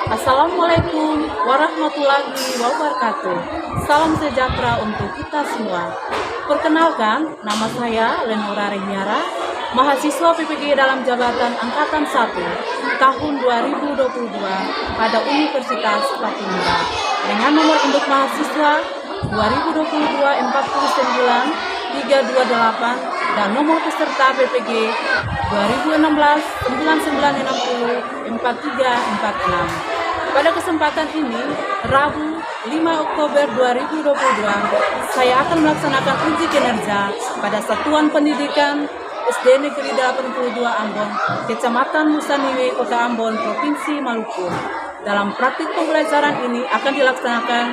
Assalamualaikum warahmatullahi wabarakatuh. Salam sejahtera untuk kita semua. Perkenalkan, nama saya Lenora Remiara, mahasiswa PPG dalam jabatan Angkatan 1 tahun 2022 pada Universitas Patimura dengan nomor induk mahasiswa 2022 49 328 dan nomor peserta PPG 2016 9960 4346. Pada kesempatan ini, Rabu 5 Oktober 2022, saya akan melaksanakan uji kinerja pada Satuan Pendidikan SD Negeri 82 Ambon, Kecamatan Musaniwe, Kota Ambon, Provinsi Maluku. Dalam praktik pembelajaran ini akan dilaksanakan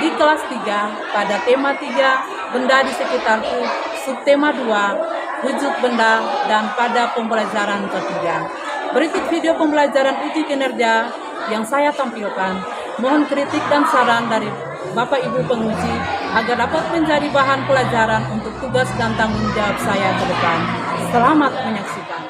di kelas 3 pada tema 3, benda di sekitarku, subtema 2, wujud benda, dan pada pembelajaran ketiga. Berikut video pembelajaran uji kinerja yang saya tampilkan. Mohon kritik dan saran dari Bapak Ibu penguji agar dapat menjadi bahan pelajaran untuk tugas dan tanggung jawab saya ke depan. Selamat menyaksikan.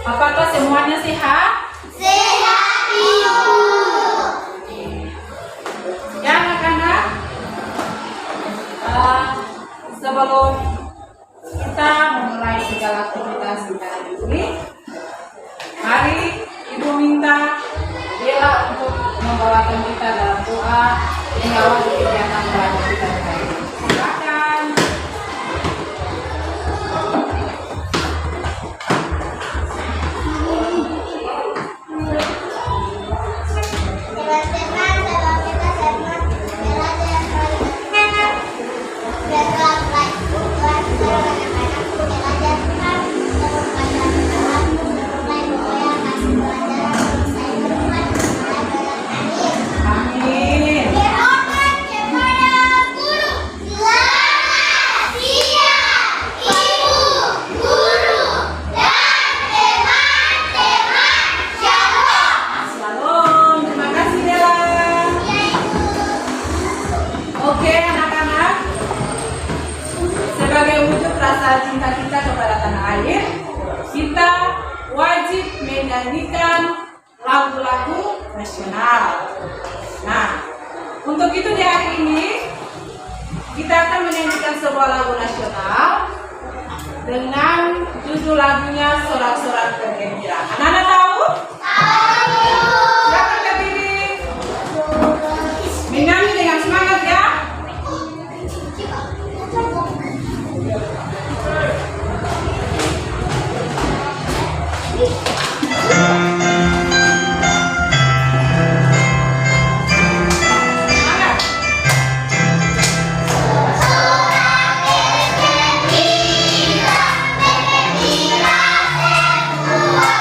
Apakah semuanya sehat? Sehat, Ibu. Ya, anak-anak. Sebelum kita memulai segala aktivitas kita hari ini, mari Ibu minta Bella untuk membawakan kita dalam doa yang awal kegiatan belajar kita hari ini. Silakan. Teman-teman, sebelum kita sermon, Bella dan Roy berdoa baik. Doa sekarang anak-anakku, Bella dan Tuhan, semoga kalian berdoa, mulai memulai kasih pelajaran untuk saya berdoa, mulai dalam Amin. Berhormat kepada guru. Selamat siang, Ibu, guru, dan teman-teman. Shalom. Shalom. Terima kasih, Bella. Ya, Ibu. Oke, anak-anak. Sebagai wujud rasa cinta kita kepada tanah air, kita wajib menyanyikan lagu-lagu nasional. Nah, untuk itu di hari ini kita akan menyanyikan sebuah lagu nasional dengan judul lagunya Sorak-Sorak Bergembira. Anak-anak tahu? Silakan berdiri. Menyanyi dengan semangat ya. Semangat. Bergembira semua.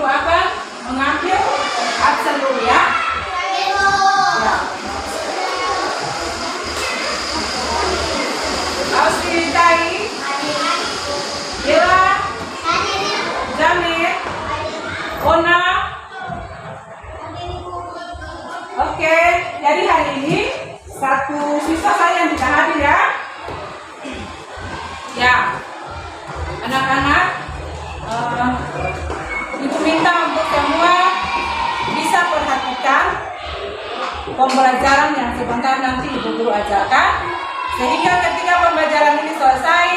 guru akan mengambil absen dulu ya. Ya. Ausritai, Bella, Janet, Ona. Oke, jadi hari ini satu siswa saya yang tidak hadir ya. Ya, anak-anak, Ibu minta untuk semua bisa perhatikan pembelajaran yang sebentar nanti Ibu Guru ajarkan, sehingga ketika pembelajaran ini selesai,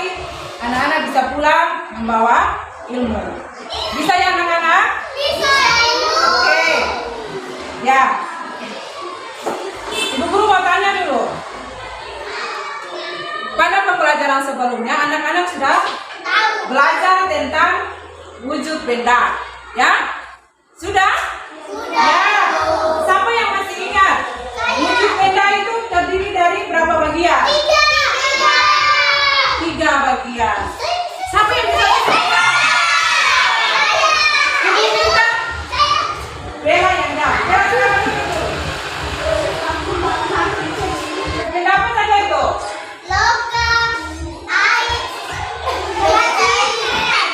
anak-anak bisa pulang membawa ilmu. Bisa ya anak-anak? Bisa, Ibu. Oke. Ya. Ibu Guru mau tanya dulu. Pada pembelajaran sebelumnya, anak-anak sudah belajar tentang wujud benda. Ya? Sudah? Sudah. Ya. Siapa yang masih ingat? Wujud benda itu terdiri dari berapa bagian? 3 bagian. Siapa yang bisa menentukan? Ibu minta Bella yang jawab. Bella silakan dulu. Benda apa saja itu? Logam, air,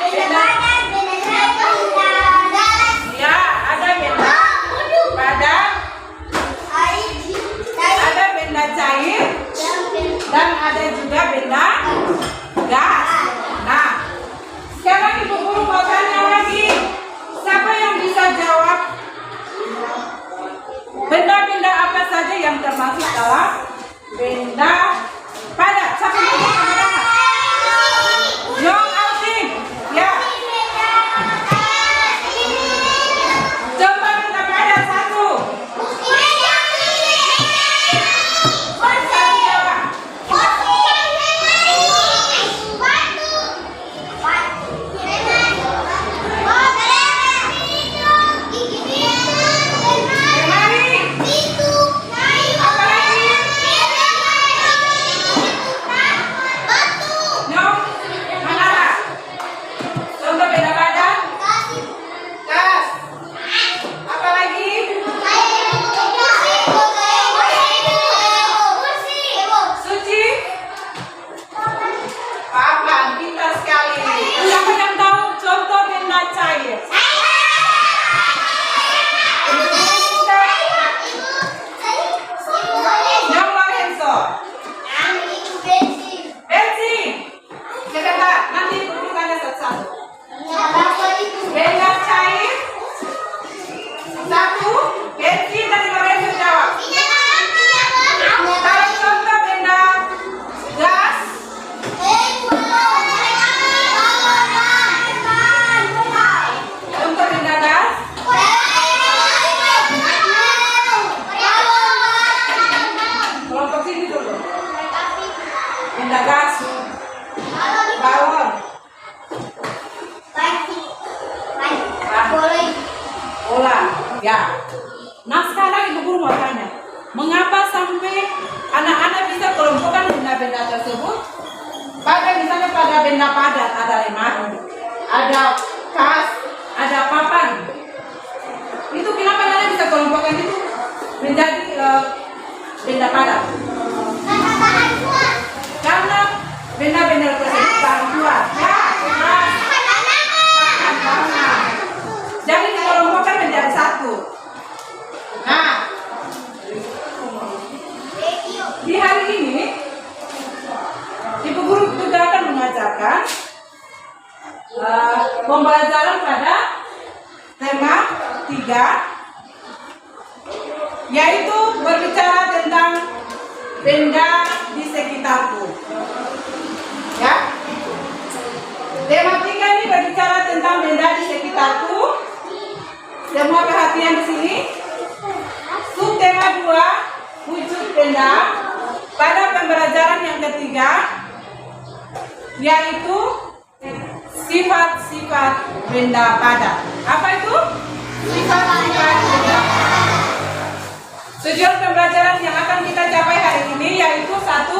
benda badan, benda galas, Ya, ada benda badan, ada benda cair, dan ada juga benda gas. Nah, sekarang Ibu Guru mau tanya lagi. Siapa yang bisa jawab benda-benda apa saja yang termasuk dalam benda padat? Siapa yang bisa jawab? Nyong Alvin. Ya. Coba benda padat satu. Bisa dijawab. Lemari. Apa lagi? Nyong. Manara. Contoh benda badan. Gas. Apa lagi? Suci. Papan. Pintar sekali. Siapa yang tahu contoh benda cair? Nyong Lorenzo. Bensin. Sebentar. Nanti Ibu Guru tanya satu-satu. Benda cair. Satu. Bensin dari Lorenzo jawab. Tahu contoh benda gas? Contoh benda gas? Kelompok sini dulu. Benda gas. Balon. Bola. Ya. Nah sekarang Ibu Guru mau tanya, mengapa sampai anak-anak bisa kelompokkan benda-benda tersebut? Pada misalnya pada benda padat ada lemari, ada kas, ada papan. Itu kenapa anak bisa kelompokkan itu menjadi benda padat? Karena benda-benda tersebut tahan kuat. Ya, keras. Tahan banget. Jadi dikelompokkan menjadi satu. Nah, di hari ini Ibu Guru juga akan mengajarkan pembelajaran pada tema 3, yaitu berbicara tentang benda di sekitarku. Ya, tema 3 ini berbicara tentang benda di sekitarku. Semua perhatian di sini. Subtema 2, wujud benda. Pada pembelajaran yang ketiga, yaitu sifat-sifat benda padat. Apa itu? Sifat-sifat benda padat. Tujuan pembelajaran yang akan kita capai hari ini yaitu 1.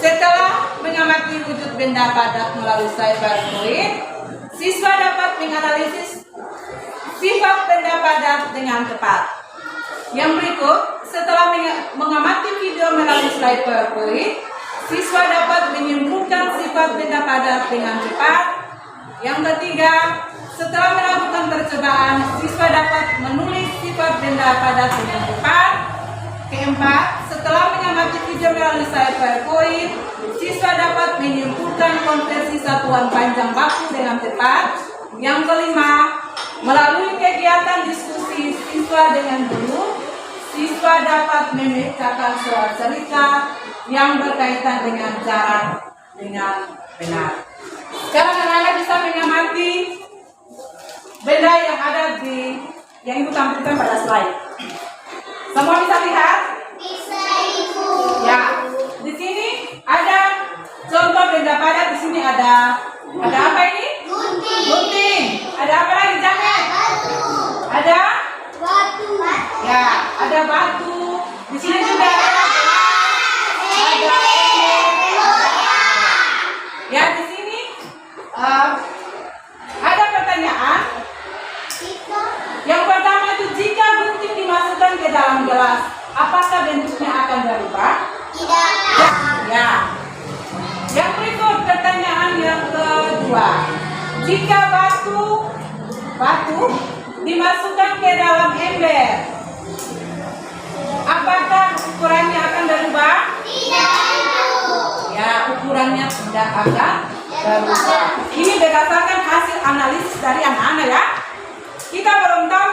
Setelah mengamati wujud benda padat melalui cyber fluid, Siswa dapat menganalisis sifat benda padat dengan tepat. Yang berikut, setelah mengamati video melalui slide PowerPoint, siswa dapat menyimpulkan sifat benda padat dengan cepat. Yang ketiga, setelah melakukan percobaan, siswa dapat menulis sifat benda padat dengan cepat. Keempat, setelah mengamati video melalui slide PowerPoint, siswa dapat menyimpulkan konversi satuan panjang baku dengan tepat. Yang kelima, melalui kegiatan diskusi siswa dengan guru, siswa dapat memecahkan soal cerita yang berkaitan dengan jarak dengan benar. Sekarang anak-anak bisa mengamati benda yang ada di yang Ibu tampilkan pada slide. Semua bisa lihat? Bisa, Ibu. Ya. Di sini ada contoh benda padat. Di sini ada apa ini? Gunting. Gunting. Ada apa lagi jangan? Batu. Ada? Batu. Ya, ada batu. Di sini juga ada. Ya, di sini ada pertanyaan. Yang pertama itu, jika gunting dimasukkan ke dalam gelas, apakah bentuknya akan berubah? Tidak. Ya. Yang berikut pertanyaan yang kedua. Jika batu dimasukkan ke dalam ember, apakah ukurannya akan berubah? Tidak. Ya, ukurannya tidak akan berubah. Ini berdasarkan hasil analisis dari anak-anak ya. Kita belum tahu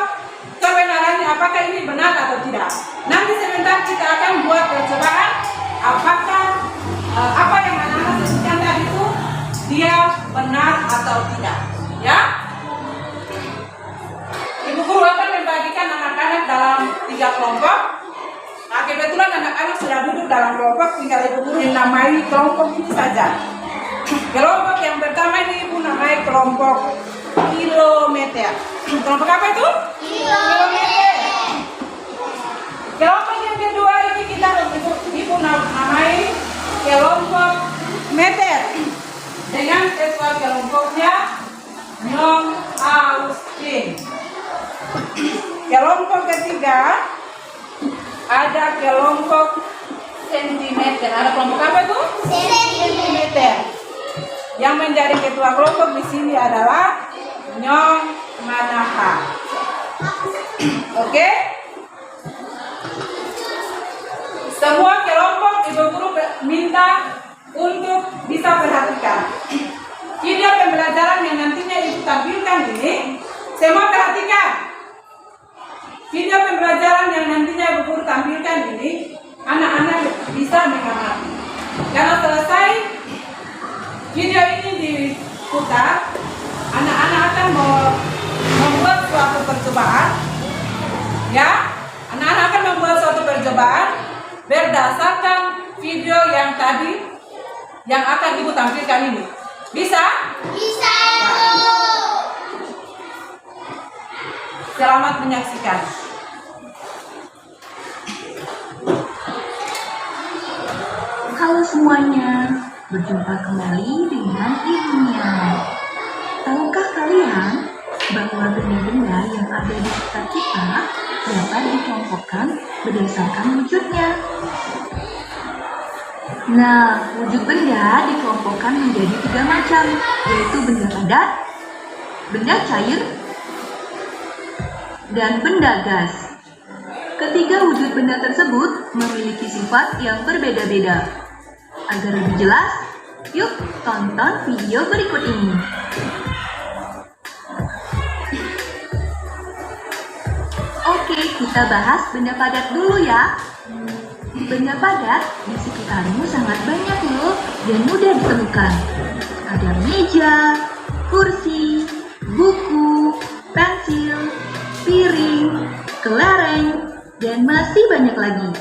kebenarannya apakah ini benar atau tidak. Nanti sebentar kita akan buat percobaan apakah apa yang anak-anak sebutkan tadi itu dia benar atau tidak. Ya. Ibu guru akan membagikan anak-anak dalam 3 kelompok. Nah, kebetulan anak-anak sudah duduk dalam kelompok, tinggal Ibu guru menamai kelompok ini saja. Kelompok yang pertama ini Ibu namai kelompok kilometer. Kelompok apa itu? Kilometer. Kelompok yang kedua ini kita Ibu namai kelompok meter. Dengan ketua kelompoknya Nyong Austin. Kelompok ketiga ada kelompok sentimeter. Ada kelompok apa tuh? Sentimeter. Yang menjadi ketua kelompok di sini adalah Nyong Manaha. Oke? Semua kelompok Ibu guru minta untuk bisa perhatikan video pembelajaran yang nantinya Ibu tampilkan ini. Semua perhatikan video pembelajaran yang nantinya Ibu guru tampilkan ini. Anak-anak bisa mengamati. Karena selesai video ini diputar, anak-anak akan membuat suatu percobaan. Ya, anak-anak akan membuat suatu percobaan berdasarkan video yang tadi yang akan Ibu tampilkan ini. Bisa? Bisa. Selamat menyaksikan. Halo semuanya, berjumpa kembali dengan Ibunya. Tahukah kalian bahwa benda-benda yang ada di sekitar kita dapat dikelompokkan berdasarkan wujudnya? Nah, wujud benda dikelompokkan menjadi 3 macam, yaitu benda padat, benda cair, dan benda gas. Ketiga wujud benda tersebut memiliki sifat yang berbeda-beda. Agar lebih jelas, yuk tonton video berikut ini. Oke, kita bahas benda padat dulu ya. Benda padat di sekitarmu sangat banyak loh dan mudah ditemukan. Ada meja, kursi, buku, pensil, piring, kelereng, dan masih banyak lagi.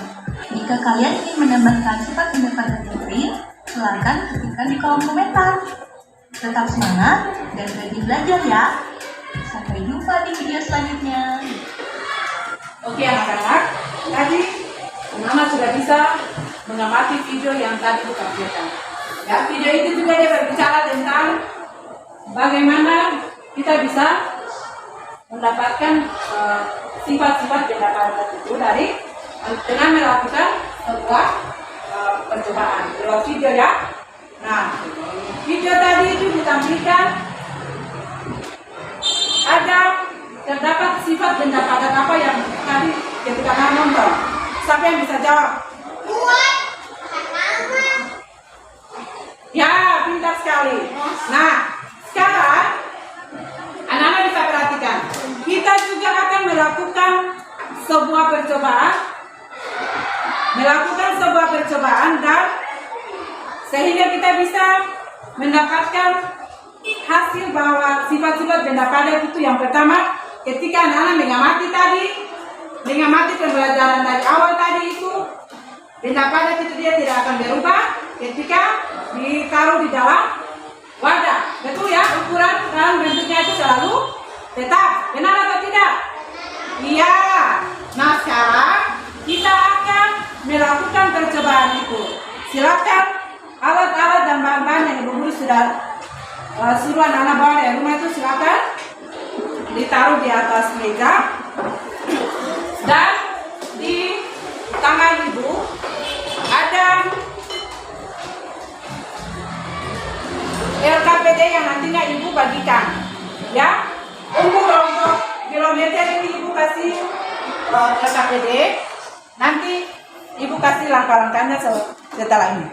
Jika kalian ingin menambahkan sifat benda padat yang lain, silakan ketikkan di kolom komentar. Tetap semangat dan rajin belajar ya. Sampai jumpa di video selanjutnya. Oke anak-anak, tadi Mama sudah bisa mengamati video yang tadi ditampilkan. Ya, video itu juga dia berbicara tentang bagaimana kita bisa mendapatkan sifat-sifat benda padat itu dengan melakukan sebuah percobaan. Lewat video ya. Nah, video tadi itu ditampilkan terdapat sifat benda padat apa yang tadi ketika nonton. Siapa yang bisa jawab? Buat tanaman. Ya, pintar sekali. Nah, sekarang anak-anak bisa perhatikan. Kita juga akan melakukan sebuah percobaan dan sehingga kita bisa mendapatkan hasil bahwa sifat-sifat benda padat itu yang pertama, ketika anak-anak mengamati pembelajaran dari awal tadi itu, benda padat itu dia tidak akan berubah ketika ditaruh di dalam wadah. Betul ya, ukuran dan bentuknya itu selalu tetap. Benar atau tidak? Iya. Nah, sekarang kita akan melakukan percobaan itu. Silakan alat-alat dan bahan-bahan yang Ibu Guru sudah suruh anak-anak bawa dari rumah itu silakan ditaruh di atas meja dan di tangan Ibu ada LKPD yang nantinya Ibu bagikan ya. Untuk kelompok kilometer ini Ibu kasih LKPD, nanti Ibu kasih langkah-langkahnya setelah ini.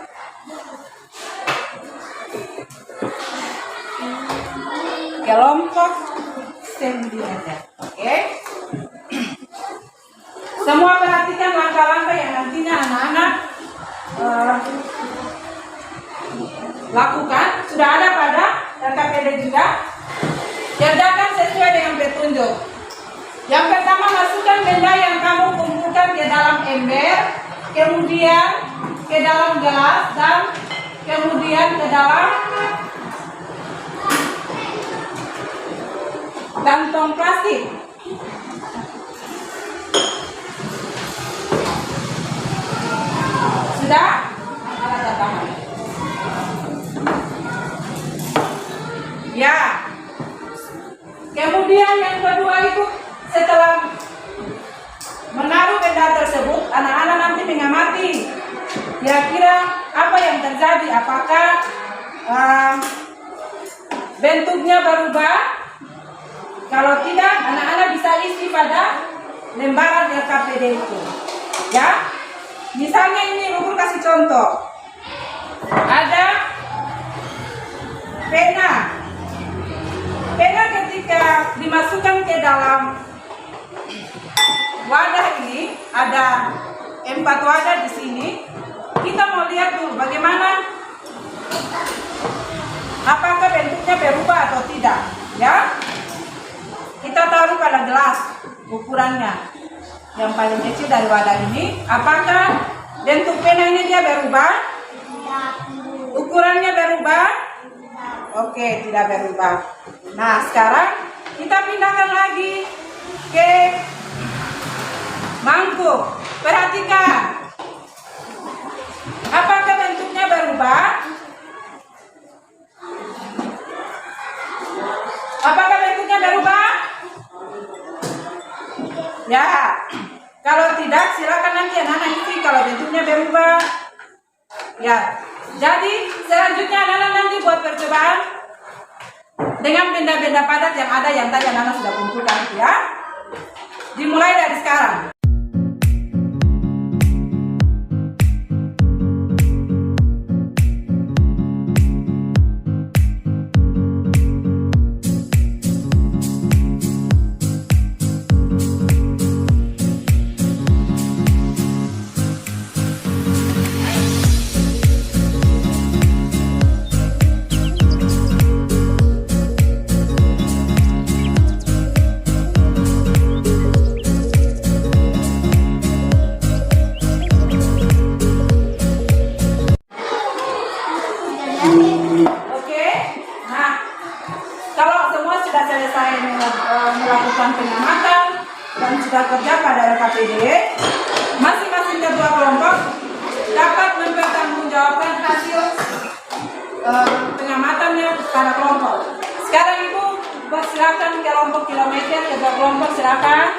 Kelompok sentimeter. Oke. Semua perhatikan langkah-langkah yang nantinya anak-anak lakukan. Sudah ada pada LKPD juga. Kerjakan sesuai dengan petunjuk. Yang pertama, masukkan benda yang kamu kumpulkan ke dalam ember, kemudian ke dalam gelas, dan kemudian ke dalam kantong plastik. Sudah? Ya. Kemudian yang kedua itu setelah menaruh benda tersebut, anak-anak nanti mengamati kira-kira apa yang terjadi. Apakah bentuknya berubah? Kalau tidak, anak-anak bisa isi pada lembaran LKPD itu. Ya, misalnya ini Ibu kasih contoh. Ada pena. Pena ketika dimasukkan ke dalam wadah ini, ada 4 wadah di sini. Kita mau lihat dulu bagaimana, apakah bentuknya berubah atau tidak. Ya. Kita taruh pada gelas ukurannya yang paling kecil dari wadah ini. Apakah bentuk pena ini dia berubah? Ukurannya berubah? Oke, tidak berubah. Nah, sekarang kita pindahkan lagi ke mangkuk. Perhatikan. Apakah bentuknya berubah? Apakah bentuknya berubah? Ya, kalau tidak silakan nanti anak-anak isi kalau bentuknya berubah. Ya, jadi selanjutnya anak-anak nanti buat percobaan dengan benda-benda padat yang ada yang tadi anak-anak sudah kumpulkan ya. Dimulai dari sekarang. Oke, nah kalau semua sudah selesai melakukan pengamatan dan sudah kerja pada LKPD, masing-masing ketua kelompok dapat mempertanggungjawabkan hasil pengamatannya pada kelompok. Sekarang Ibu persilakan kelompok kilometer, kedua kelompok silakan.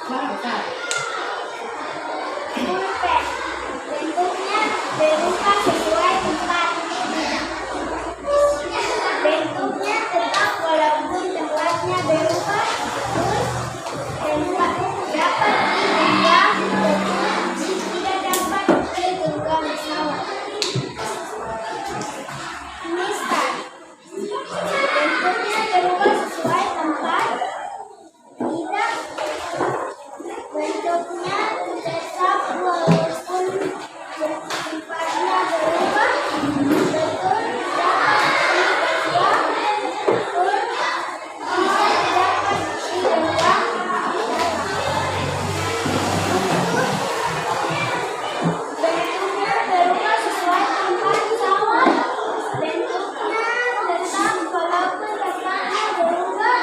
Pulpen. Bentuknya berupa sesuai tempat. Bentuknya tetap walaupun tempatnya berupa tempat dapat digenggam tetapi tidak dapat digenggam pesawat. Misal, bentuknya berupa sesuai tempat. Tidak, bentuknya tetap walaupun tempatnya berubah. Betul dapat digenggam, betul tidak dapat digenggam. Bentuknya berupa sesuai tempat pesawat. Bentuknya tetap walaupun tempatnya berubah.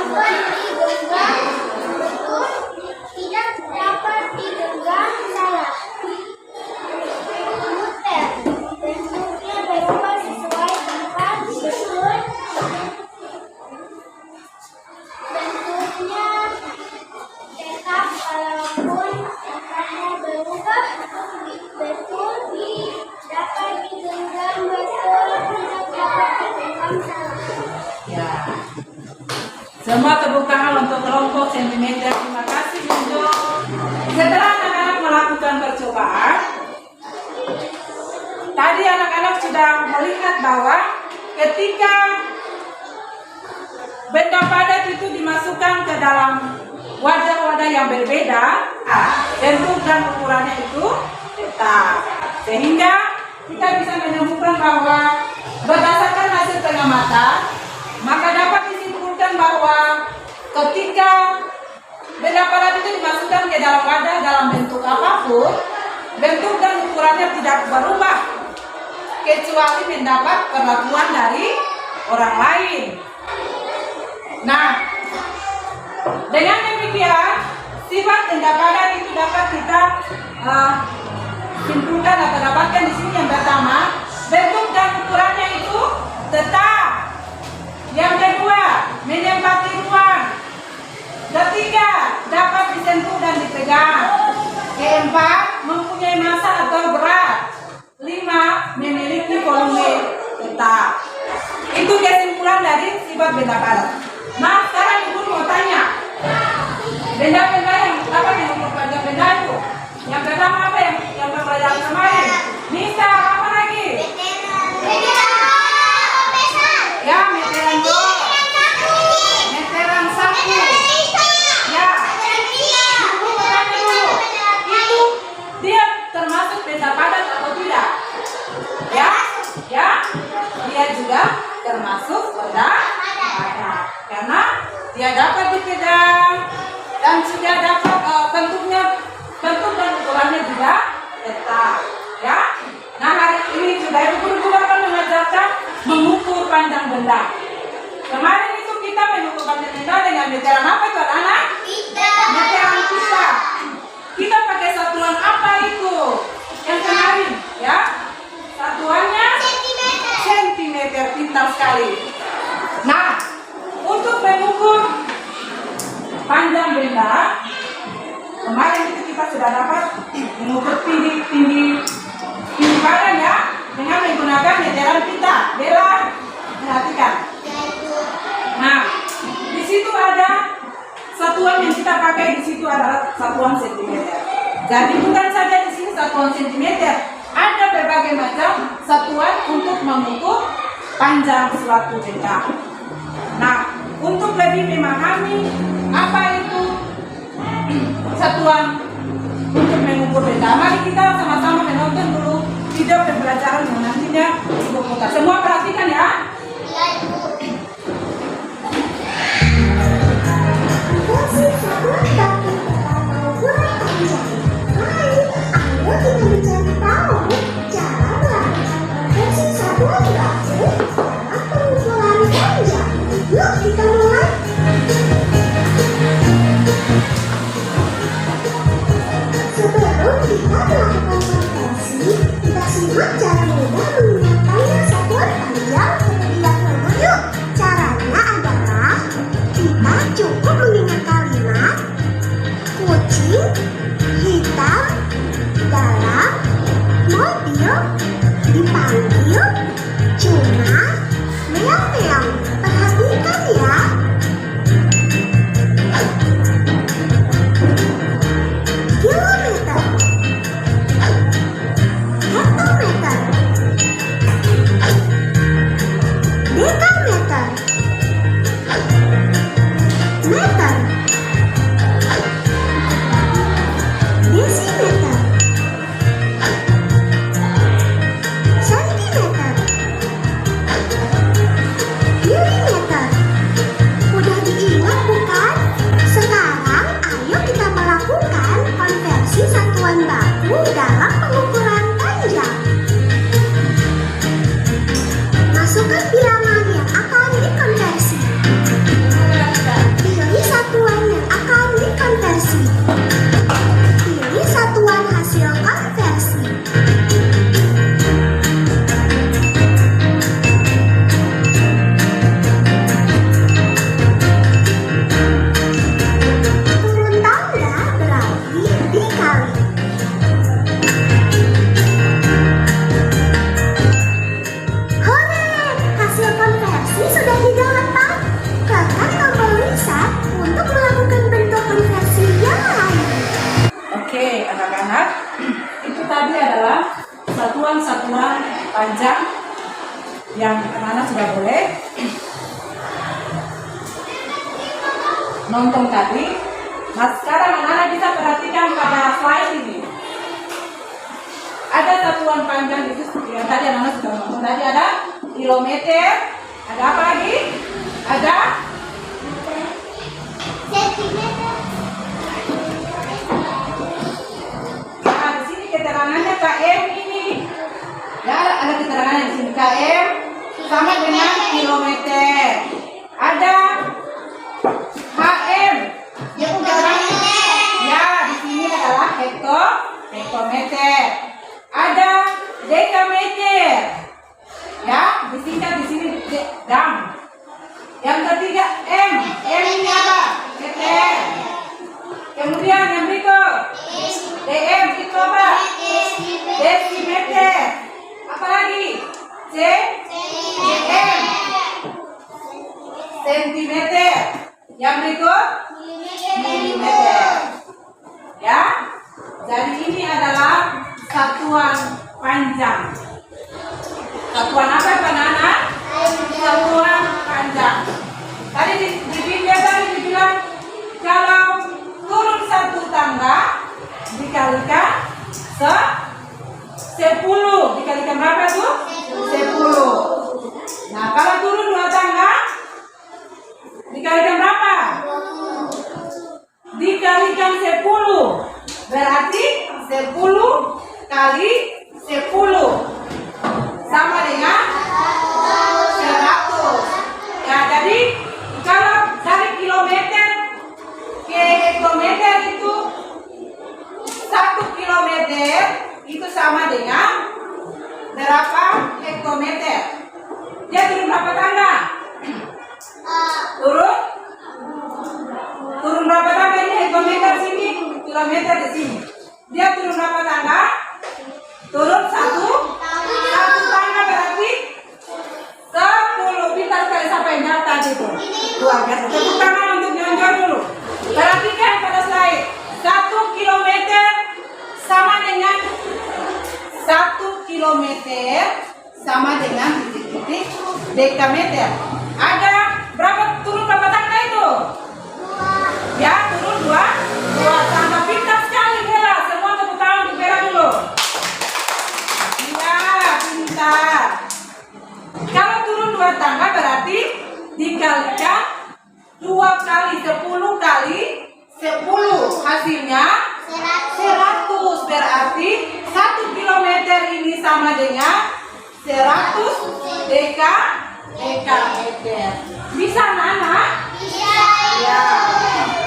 Dapat digenggam, betul tidak dapat digenggam, salah. Muter. Bentuknya berupa sesuai tempat, betul. Bentuknya tetap walaupun tempatnya berubah. Betul dapat digenggam, betul tidak dapat digenggam, salah. Ya. Semua tepuk tangan untuk kelompok sentimeter. Terima kasih Junjo. Setelah anak-anak melakukan percobaan, tadi anak-anak sudah melihat bahwa ketika benda padat itu dimasukkan ke dalam wadah-wadah yang berbeda, bentuk dan ukurannya itu tetap. Sehingga kita bisa menemukan bahwa berdasarkan hasil pengamatan, maka dapat disimpulkan bahwa ketika benda padat itu dimasukkan ke dalam wadah dalam bentuk apapun, bentuk dan ukurannya tidak berubah kecuali mendapat perlakuan dari orang lain. Nah, dengan demikian sifat benda padat itu dapat kita simpulkan atau dapatkan di sini. Yang pertama, bentuk dan ukurannya itu tetap. Yang kedua, menempati ruang. Ketiga, dapat disentuh dan dipegang. Keempat, mempunyai massa atau berat. 5, memiliki volume tetap. Itu kesimpulan dari sifat benda padat. Nah, sekarang Ibu mau tanya, benda-benda yang apa yang merupakan benda itu? Yang pertama apa yang pembelajaran kemarin? Misal apa lagi? Ya, meteran bol, meteran sapu. Ya, Ibu mau tanya dulu, itu dia termasuk benda padat atau tidak? Ya, ya, dia juga termasuk benda padat karena dia dapat dipegang dan juga dapat bentuk dan ukurannya juga tetap. Ya, nah hari ini sudah Ibu guru akan mengajarkan mengukur panjang benda. Kemarin itu kita mengukur panjang benda dengan meteran apa itu anak-anak? Meteran pita. Kita pakai satuan apa itu? Yang kemarin, ya? Satuannya sentimeter, pintar sekali. Nah, untuk mengukur panjang benda, kemarin itu kita sudah dapat mengukur tinggi badan ya dengan menggunakan meteran pita. Bella, perhatikan. Nah, di situ ada satuan yang kita pakai, di situ adalah satuan sentimeter. Jadi bukan saja di sini satuan sentimeter, ada berbagai macam satuan untuk mengukur panjang suatu benda. Nah, untuk lebih memahami apa itu satuan untuk mengukur benda, mari kita sama-sama menonton dulu video pembelajaran yang nantinya Ibu putar. Semua perhatikan ya. Yuk kita mulai. kamu dalam pengukuran panjang. Masukkan bilangan yang akan dikonversi. Pilih satuan yang akan dikonversi. Pilih satuan hasil konversi. Turun tanda berarti dikali. Hore! Hasil konversi sudah didapat. Tekan tombol reset untuk melakukan bentuk konversi yang lain. Oke, anak-anak, itu tadi adalah satuan-satuan panjang yang anak-anak sudah boleh nonton tadi. Nah, sekarang anak-anak bisa perhatikan pada slide ini. Ada satuan panjang itu yang tadi anak-anak sudah nonton. Tadi ada kilometer, ada apa lagi? Ada Sentimeter. nah, di sini keterangannya km ini. Ya, ada keterangannya di sini km sama dengan kilometer. Ada HM. Dia keterangannya. Ya, di sini adalah hektometer. Ada dekameter. Ya, disingkat di sini dam. Yang ketiga M. M ini apa? Meter. Kemudian yang berikut DM itu apa? Desimeter. Apa lagi? cm. Sentimeter. Yang berikut milimeter. Ya. Jadi ini adalah satuan panjang. Satuan apa anak-anak? Satuan panjang. Tadi di video tadi dibilang kalau turun satu tangga dikalikan 10. Dikalikan berapa tuh? 10. Nah, kalau turun 2 tangga dikalikan berapa? Dikalikan 10. Berarti 10 kali 10 sama dengan 100. Ya, jadi kalau dari kilometer ke hektometer itu 1 kilometer itu sama dengan berapa hektometer? Dia turun berapa tangga? Turun berapa tangga ini? Hektometer sini, kilometer di sini. Dia turun berapa tangga? Turun satu tangga berarti 10. Pintar sekali siapa yang jawab tadi tuh. Luar biasa. Tepuk tangan untuk yang jawab dulu. Perhatikan pada slide. 1 kilometer sama dengan 1 kilometer sama dengan titik-titik dekameter. Ada berapa, turun berapa tangga itu? Ya, turun 2 tangga. Pintar sekali Bella. Semua tepuk tangan untuk Bella dulu. Iya, pintar. Kalau turun 2 tangga berarti dikalikan 2 kali 10 kali 10. Hasilnya 100. Berarti 1 kilometer ini sama dengan 100 dekameter. Bisa anak-anak? Ya.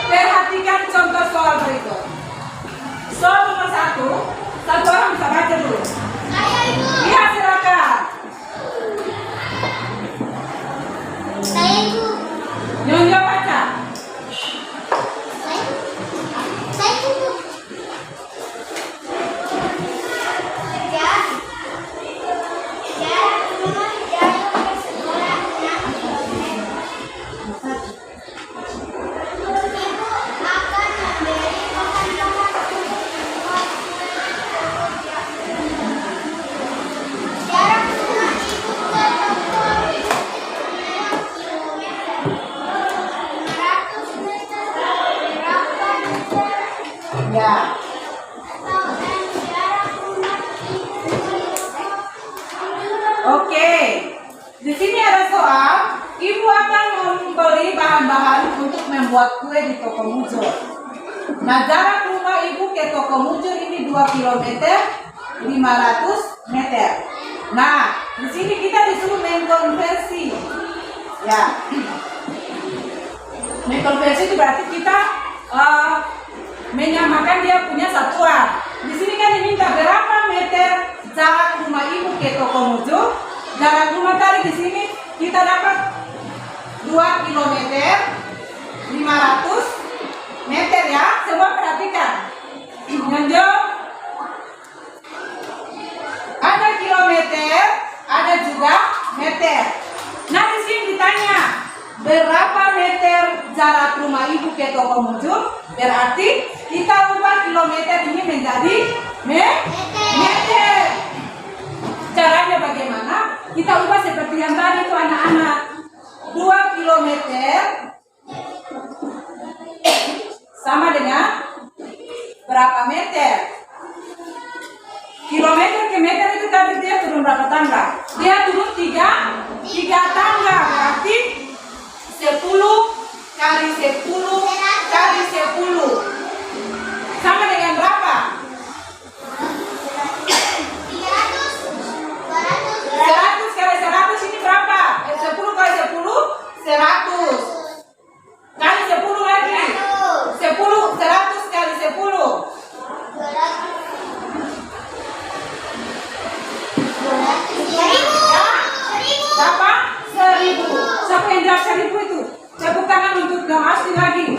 Perhatikan contoh soal berikut. Soal nomor 1. Satu orang bisa baca dulu. Iya, silakan. Saya Ibu. Nyonya baca. Saya Ibu. Ya. Oke. Di sini ada soal. Ibu akan membeli bahan-bahan untuk membuat kue di toko Mujo. Nah, jarak rumah ibu ke toko mujur ini 2 kilometer 500 meter. Nah, di sini kita disuruh mengkonversi. Ya. Mengkonversi itu berarti kita menyamakan dia punya satuan. Di sini kan diminta berapa meter jarak rumah ibu ke toko mujur. Jarak rumah tadi di sini kita dapat 2 kilometer 500 meter ya. Coba perhatikan. Lanjut. Ada kilometer, ada juga meter. Nah, di sini ditanya berapa meter jarak rumah ibu ke toko mujur. Berarti kita ubah kilometer ini menjadi meter. Caranya bagaimana? Kita ubah seperti yang tadi itu anak-anak. 2 kilometer sama dengan berapa meter? Kilometer ke meter itu tadi dia turun berapa tangga? Dia turun 3 tangga. Berarti 10 kali 10 kali 10 sama dengan berapa? 100 kali 100 ini berapa? 10 kali 10 100 kali 10 lagi 10 100 kali 10 berapa? 1000. Siapa yang jawab 1000 itu? Tepuk tangan untuk Gang Astin lagi.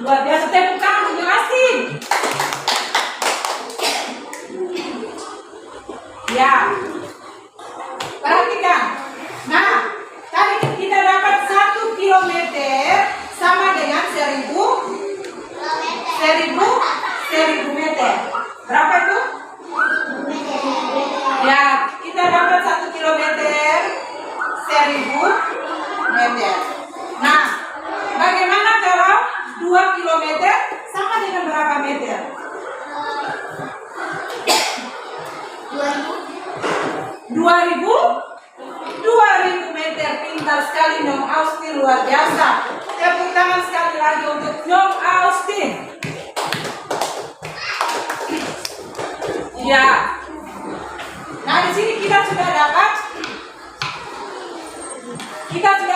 Luar biasa, tepuk tangan untuk Gang Astin. Ya. Perhatikan. Nah, tadi kita dapat 1 kilometer sama dengan 1000 meter. Berapa itu? Ya, kita dapat 1 kilometer 1000 meter. Nah, bagaimana kalau 2 kilometer sama dengan berapa meter? 2000 meter. Pintar sekali Nyong Austin, luar biasa. Tepuk tangan sekali lagi untuk Nyong Austin. Ya. Nah, di sini kita sudah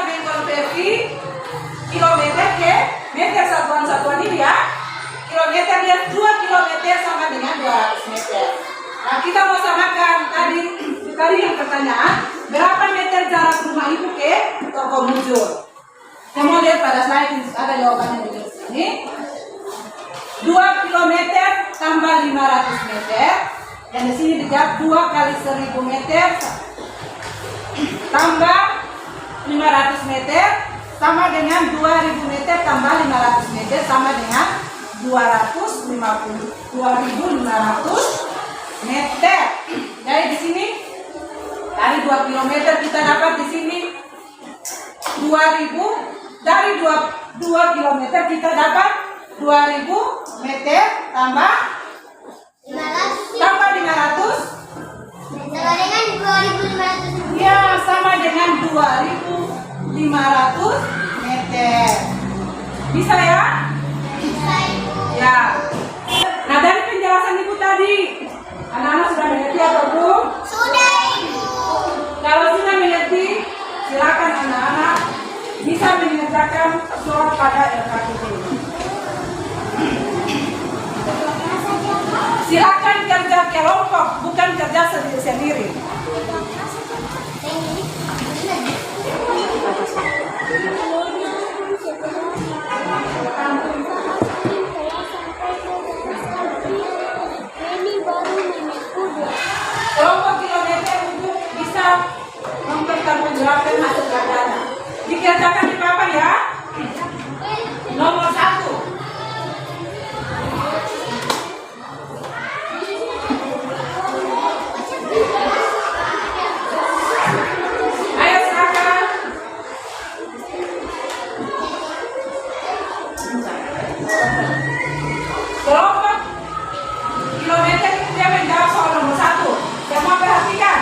mengkonversi kilometer ke meter, satuan-satuan ini ya. Kilometer dia 2 kilometer sama dengan 200 meter. Nah, kita mau samakan tadi yang pertanyaan, berapa meter jarak rumah ibu ke toko mujur? Saya mau lihat pada slide ini ada jawabannya di sini. 2 kilometer tambah 500 meter. Dan di sini dijawab 2 kali 1000 meter tambah 500 meter sama dengan 2000 meter tambah 500 meter sama dengan 2500 meter. Jadi di sini dari 2 kilometer kita dapat di sini 2000, dari 2 kilometer kita dapat 2000 meter tambah 500 sama dengan 2500. ya, sama dengan 2500 meter. Bisa ya? Bisa Ibu. Ya. Nah, dari penjelasan ibu tadi, anak-anak sudah mengerti atau belum? Sudah Ibu. Kalau sudah mengerti, silakan anak-anak bisa mengerjakan soal pada LKTP. Silakan kerja kelompok, bukan kerja sendiri-sendiri. Kelompok kilometer untuk bisa mempertanggungjawabkan hasil kerjanya. Dikerjakan di papan ya. Nomor 1. Ayo silakan. Kelompok kilometer dia menjawab soal nomor 1. Semua perhatikan.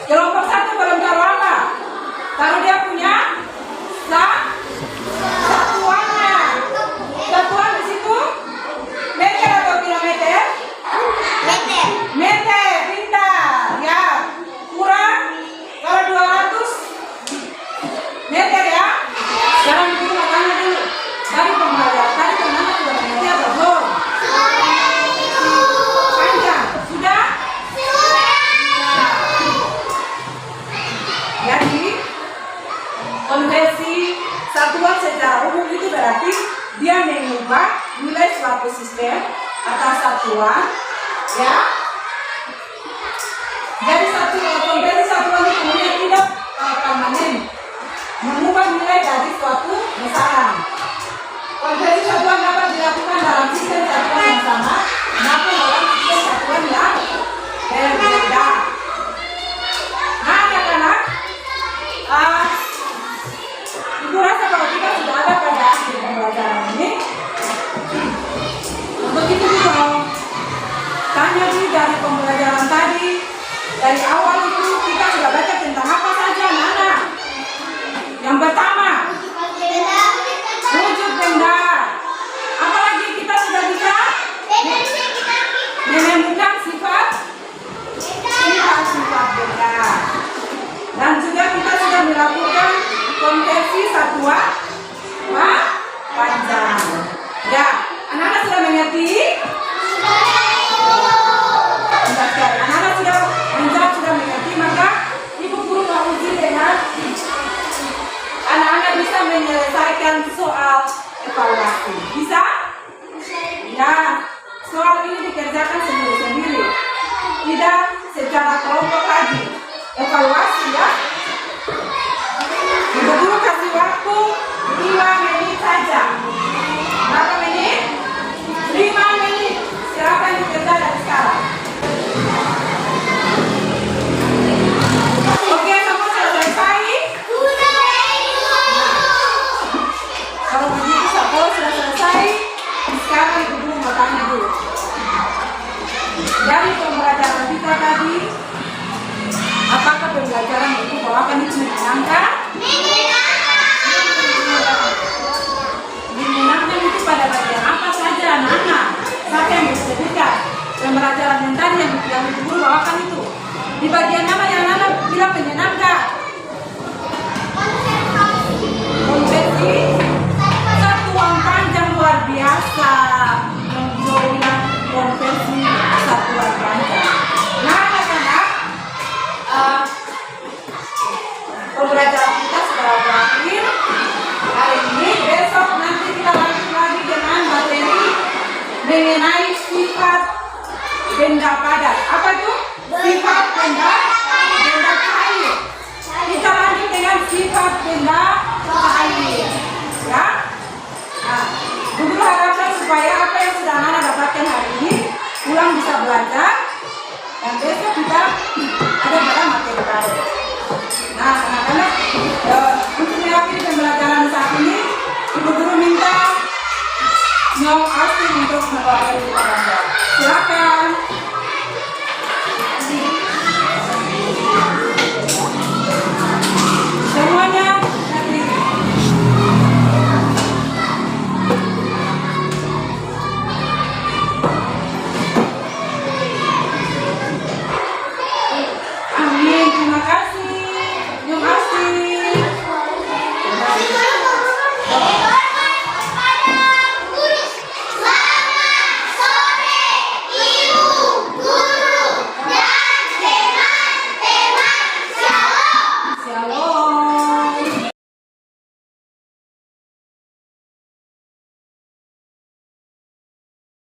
Kelompok 1 belum taruh apa? Taruh dia punya satuannya. Satuan di situ meter atau kilometer? Meter. Meter, pintar. Ya, kurang kalau 200 meter ya. Sekarang dulu makanya dulu. Dari pembelajaran tadi teman-teman sudah mengerti atau belum? Panjang, sudah? Jadi konversi satuan secara umum itu berarti dia mengubah nilai suatu sistem atau satuan, ya. Jadi konversi satuan itu kemudian tidak permanen, mengubah nilai dari suatu besaran. Konversi satuan dapat dilakukan dalam sistem satuan yang sama maupun dalam sistem satuan yang berbeda. Nah, anak-anak, Ibu rasa kalau kita sudah ada pada akhir pembelajaran ini, untuk itu kita mau tanya sih dari pembelajaran tadi, dari awal itu kita sudah baca tentang apa saja, anak-anak. Yang pertama, wujud benda. Apalagi kita sudah bisa menemukan sifat benda. Dan juga kita sudah melakukan konversi satuan panjang. Ya, anak-anak sudah mengerti? Anak-anak sudah menjawab, sudah mengerti, maka ibu guru mau uji dengan anak-anak bisa menyelesaikan soal evaluasi. Bisa? Ya, soal ini dikerjakan sendiri-sendiri, tidak secara kelompok lagi. Evaluasi ya. Ibu guru kasih waktu 5 menit saja. Berapa menit? 5 menit. Silakan dikerja dari sekarang. Oke, semua sudah selesai? Kalau begitu kalau sudah selesai, sekarang ibu guru mau tanya dulu. Dari pembelajaran kita tadi, apakah pembelajaran itu bawakan itu menyenangkan? Menyenangkan itu pada bagian apa saja, anak-anak? Siapa yang bisa sebutkan? Pembelajaran yang tadi yang ibu guru bawakan itu di bagian apa